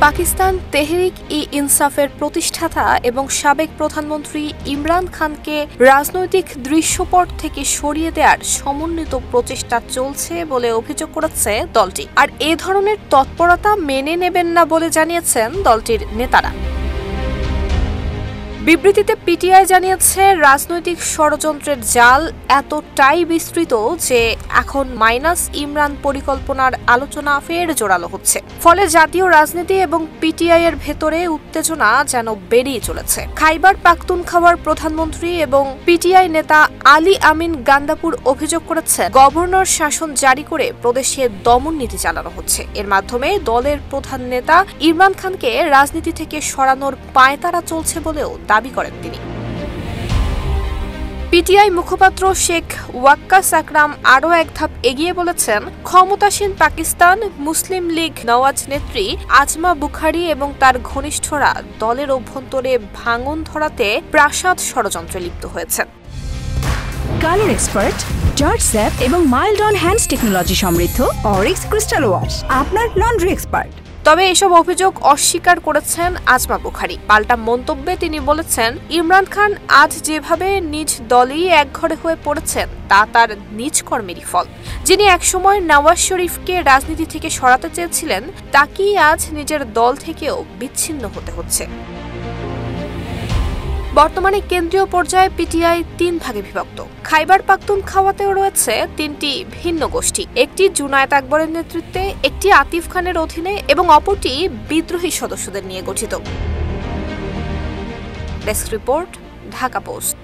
পাকিস্তান তেহরিক-ই-ইনসাফের প্রতিষ্ঠাতা এবং সাবেক প্রধানমন্ত্রী ইমরান খানকে রাজনৈতিক দৃশ্যপট থেকে সরিয়ে দেওয়ার সমন্বিত প্রচেষ্টা চলছে বলে অভিযোগ করেছে দলটি। আর এ ধরনের তৎপরতা মেনে নেবেন না বলে জানিয়েছেন দলটির নেতারা। বিবৃতিতে পিটিআই জানিয়েছে, রাজনৈতিক ষড়যন্ত্রের জাল এতটাই বিস্তৃত যে এখন মাইনাস ইমরান পরিকল্পনার আলোচনা ফের জোরালো হচ্ছে। ফলে জাতীয় রাজনীতি এবং পিটিআই এর ভেতরে উত্তেজনা যেন বেড়েই চলেছে। খাইবার পাখতুনখাওয়ার প্রধানমন্ত্রী এবং পিটিআই নেতা আলী আমিন গান্দাপুর অভিযোগ করেছেন, গভর্নর শাসন জারি করে প্রদেশে দমন নীতি চালানো হচ্ছে। এর মাধ্যমে দলের প্রধান নেতা ইমরান খানকে রাজনীতি থেকে সরানোর পায়তারা চলছে বলেও দাবি করেন তিনি। পিটিআই মুখপাত্র শেখ ওয়াক্কাস আকরাম আরও এক ধাপ এগিয়ে বলেছেন, ক্ষমতাসীন পাকিস্তান মুসলিম লীগ নওয়াজ নেত্রী আজমা বুখারী এবং তার ঘনিষ্ঠরা দলের অভ্যন্তরে ভাঙন ধরাতে প্রাসাদ ষড়যন্ত্রে লিপ্ত হয়েছেন। কালার এক্সপার্ট, জর্জ স্যাপ এবং মাইল্ড অন হ্যান্ডস টেকনোলজি সমৃদ্ধ অরিক্স ক্রিস্টাল ওয়াশ আপনার লন্ড্রি এক্সপার্ট। তবে এসব অভিযোগ অস্বীকার করেছেন আজমা বুখারী। পাল্টা মন্তব্যে তিনি বলেছেন, ইমরান খান আজ যেভাবে নিজ দলেই একঘরে হয়ে পড়েছেন তা তার নিজ কর্মেরই ফল। যিনি একসময় নওয়াজ শরীফকে রাজনীতি থেকে সরাতে চেয়েছিলেন তাকেই আজ নিজের দল থেকেও বিচ্ছিন্ন হতে হচ্ছে। বর্তমানে কেন্দ্রীয় পর্যায়ে পিটিআই ৩ ভাগে বিভক্ত। খাইবার পাখতুনখাওয়াতেও রয়েছে ৩টি ভিন্ন গোষ্ঠী, একটি জুনায়েদ আকবরের নেতৃত্বে, একটি আতিফ খানের অধীনে এবং অপরটি বিদ্রোহী সদস্যদের নিয়ে গঠিত। Desk report, Dhaka post.